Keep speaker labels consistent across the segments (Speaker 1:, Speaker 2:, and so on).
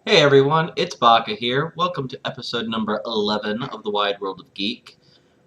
Speaker 1: Hey everyone, it's Baka here. Welcome to episode number 11 of the Wide World of Geek,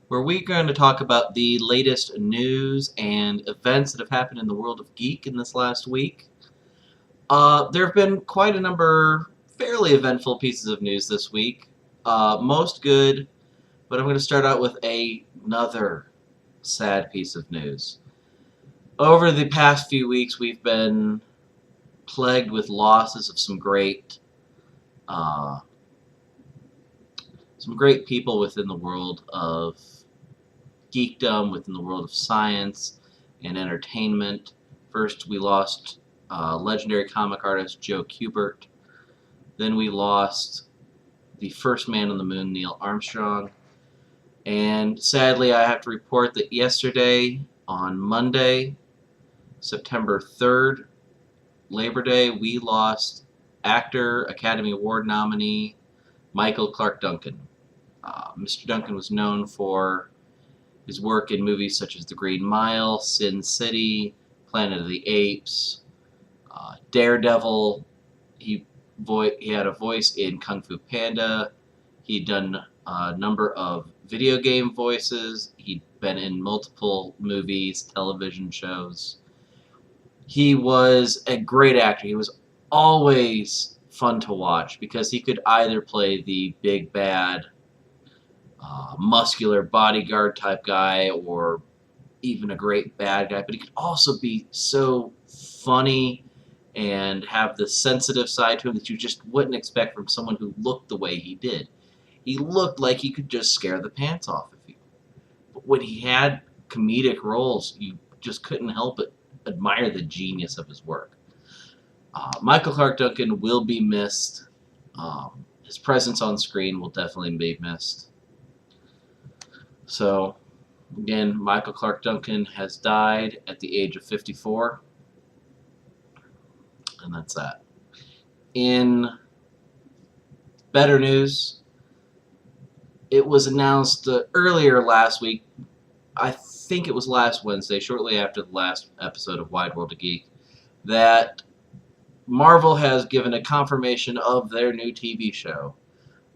Speaker 1: where we're going to talk about the latest news and events that have happened in the world of geek in this last week. There have been quite a number fairly eventful pieces of news this week. Most good, but I'm going to start out with another sad piece of news. Over the past few weeks, we've been plagued with losses of uh, some great people within the world of geekdom, within the world of science and entertainment. First, we lost legendary comic artist Joe Kubert. Then we lost the first man on the moon, Neil Armstrong. And sadly, I have to report that yesterday, on Monday, September 3rd, Labor Day, we lost actor, Academy Award nominee, Clarke Duncan. Mr. Duncan was known for his work in movies such as The Green Mile, Sin City, Planet of the Apes, Daredevil. He had a voice in Kung Fu Panda. He'd done a number of video game voices. He'd been in multiple movies, television shows. He was a great actor. He was always fun to watch because he could either play the big bad muscular bodyguard type guy or even a great bad guy, but he could also be so funny and have the sensitive side to him that you just wouldn't expect from someone who looked the way he did. He looked like he could just scare the pants off of you. But when he had comedic roles, you just couldn't help but admire the genius of his work. Clarke Duncan will be missed. His presence on screen will definitely be missed. So, again, Clarke Duncan has died at the age of 54. And that's that. In better news, it was announced earlier last week, I think it was last Wednesday, shortly after the last episode of Wide World of Geek, that Marvel has given a confirmation of their new TV show.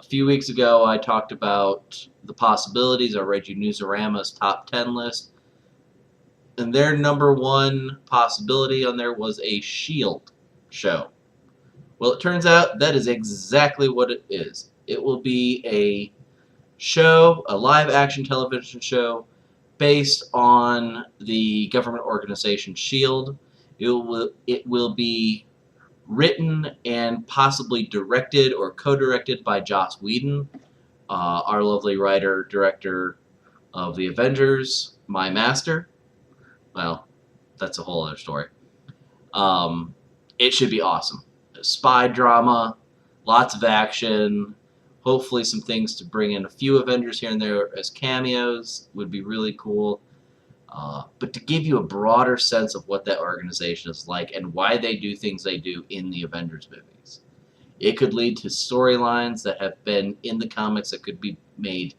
Speaker 1: A few weeks ago, I talked about the possibilities. I read you Newsarama's top 10 list. And their number one possibility on there was a S.H.I.E.L.D. show. Well, it turns out that is exactly what it is. It will be a show, a live-action television show, based on the government organization S.H.I.E.L.D. It will be written and possibly directed or co-directed by Joss Whedon, our lovely writer, director of The Avengers, my master. Well, that's a whole other story. It should be awesome. Spy drama, lots of action, hopefully some things to bring in a few Avengers here and there as cameos would be really cool. But to give you a broader sense of what that organization is like and why they do things they do in the Avengers movies. It could lead to storylines that have been in the comics that could be made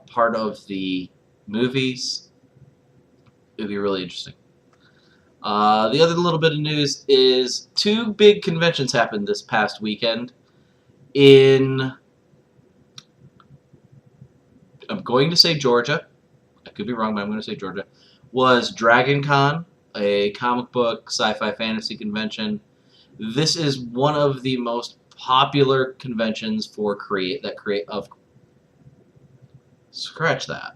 Speaker 1: part of the movies. It would be really interesting. The other little bit of news is two big conventions happened this past weekend. I'm going to say Georgia. I could be wrong, but I'm going to say Georgia, was Dragoncon, a comic book sci-fi fantasy convention. This is one of the most popular conventions for scratch that.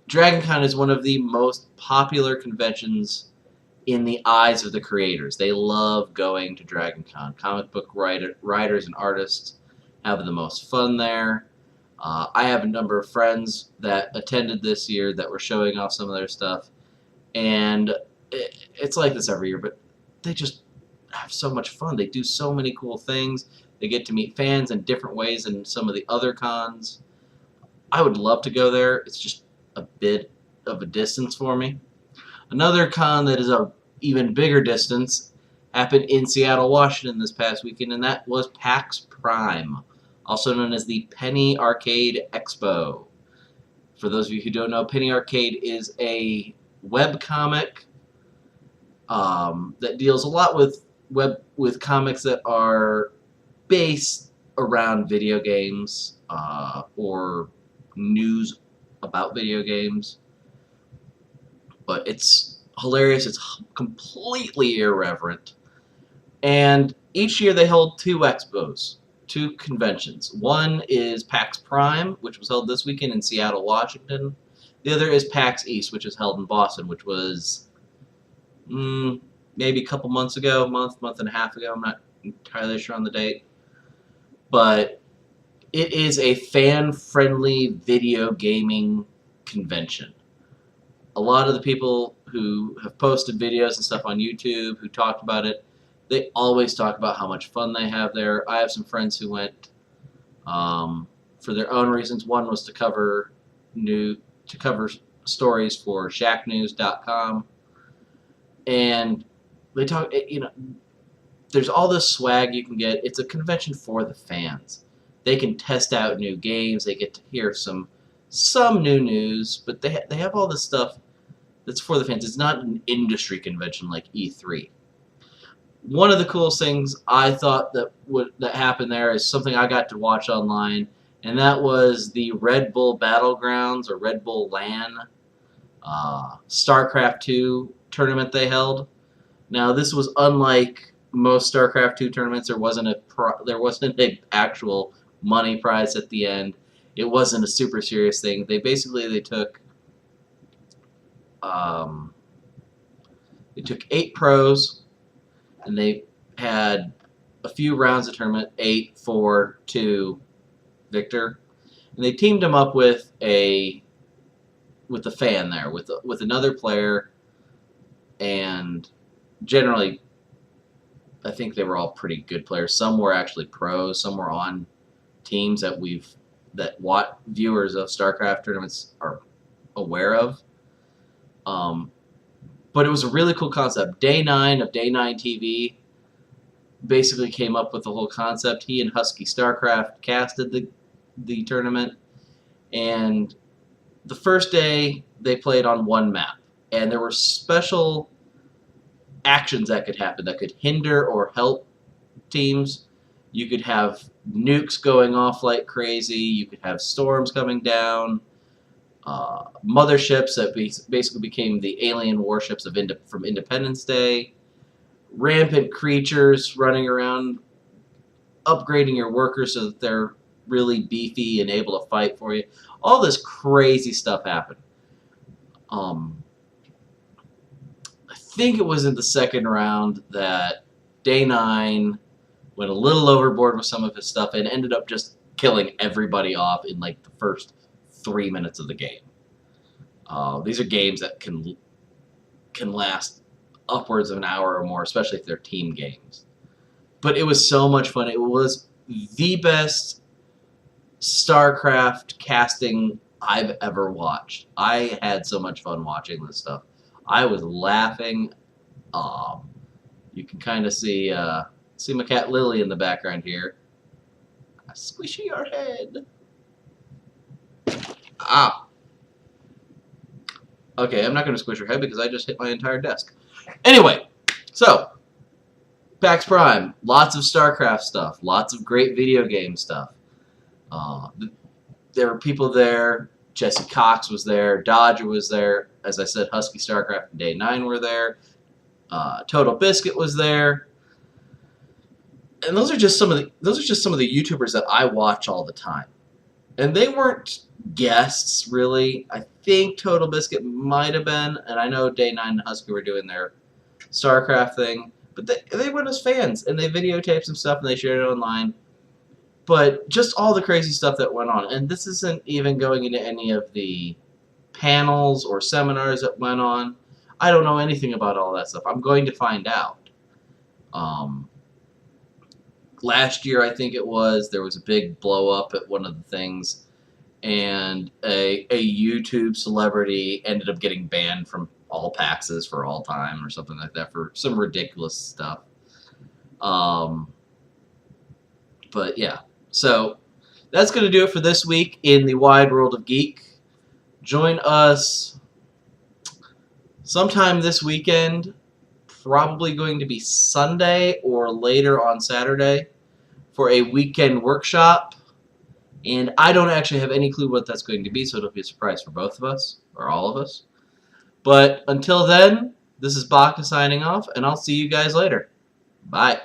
Speaker 1: Dragoncon is one of the most popular conventions in the eyes of the creators. They love going to Dragoncon. Comic book writers and artists have the most fun there. I have a number of friends that attended this year that were showing off some of their stuff, and it's like this every year, but they just have so much fun. They do so many cool things. They get to meet fans in different ways than some of the other cons. I would love to go there. It's just a bit of a distance for me. Another con that is a even bigger distance happened in Seattle, Washington this past weekend, and that was PAX Prime, also known as the Penny Arcade Expo. For those of you who don't know, Penny Arcade is a webcomic that deals a lot with with comics that are based around video games or news about video games. But it's hilarious. It's completely irreverent. And each year they hold two expos, two conventions. One is PAX Prime, which was held this weekend in Seattle, Washington. The other is PAX East, which is held in Boston, which was maybe a couple months ago, month and a half ago. I'm not entirely sure on the date. But it is a fan-friendly video gaming convention. A lot of the people who have posted videos and stuff on YouTube who talked about it, they always talk about how much fun they have there. I have some friends who went for their own reasons. One was to cover stories for shacknews.com, and they talk. There's all this swag you can get. It's a convention for the fans. They can test out new games. They get to hear some new news, but they have all this stuff that's for the fans. It's not an industry convention like E3. One of the coolest things I thought that happened there is something I got to watch online, and that was the Red Bull Battlegrounds or Red Bull LAN StarCraft 2 tournament they held. Now this was unlike most StarCraft 2 tournaments. There wasn't an actual money prize at the end. It wasn't a super serious thing. They took 8 pros, and they had a few rounds of tournament, 8, 4, 2, victor, and they teamed them up with a fan there, with another player, and generally, I think they were all pretty good players. Some were actually pros. Some were on teams that what viewers of StarCraft tournaments are aware of. But it was a really cool concept. Day 9 of Day 9 TV basically came up with the whole concept. He and Husky StarCraft casted the tournament, and the first day they played on one map, and there were special actions that could happen that could hinder or help teams. You could have nukes going off like crazy. You could have storms coming down. Motherships that basically became the alien warships from Independence Day. Rampant creatures running around, upgrading your workers so that they're really beefy and able to fight for you. All this crazy stuff happened. I think it was in the second round that Day 9 went a little overboard with some of his stuff and ended up just killing everybody off in like the first 3 minutes of the game. These are games that can last upwards of an hour or more, especially if they're team games. But it was so much fun. It was the best StarCraft casting I've ever watched. I had so much fun watching this stuff. I was laughing. You can kind of see my cat Lily in the background here. Squishy your head. Ah. Okay, I'm not going to squish her head because I just hit my entire desk. Anyway, so PAX Prime, lots of StarCraft stuff, lots of great video game stuff. There were people there. Jesse Cox was there. Dodger was there. As I said, Husky StarCraft and Day 9 were there. Total Biscuit was there. And those are just some of the YouTubers that I watch all the time. And they weren't guests, really. I think Total Biscuit might have been, and I know Day 9 and Husky were doing their StarCraft thing, but they went as fans, and they videotaped some stuff, and they shared it online. But just all the crazy stuff that went on. And this isn't even going into any of the panels or seminars that went on. I don't know anything about all that stuff. I'm going to find out. Last year, I think it was, there was a big blow-up at one of the things, and a YouTube celebrity ended up getting banned from all PAXs for all time or something like that for some ridiculous stuff. But yeah, so that's going to do it for this week in the wide world of Geek. Join us sometime this weekend, probably going to be Sunday or later on Saturday for a weekend workshop. And I don't actually have any clue what that's going to be, so it'll be a surprise for both of us, or all of us. But until then, this is Baka signing off, and I'll see you guys later. Bye.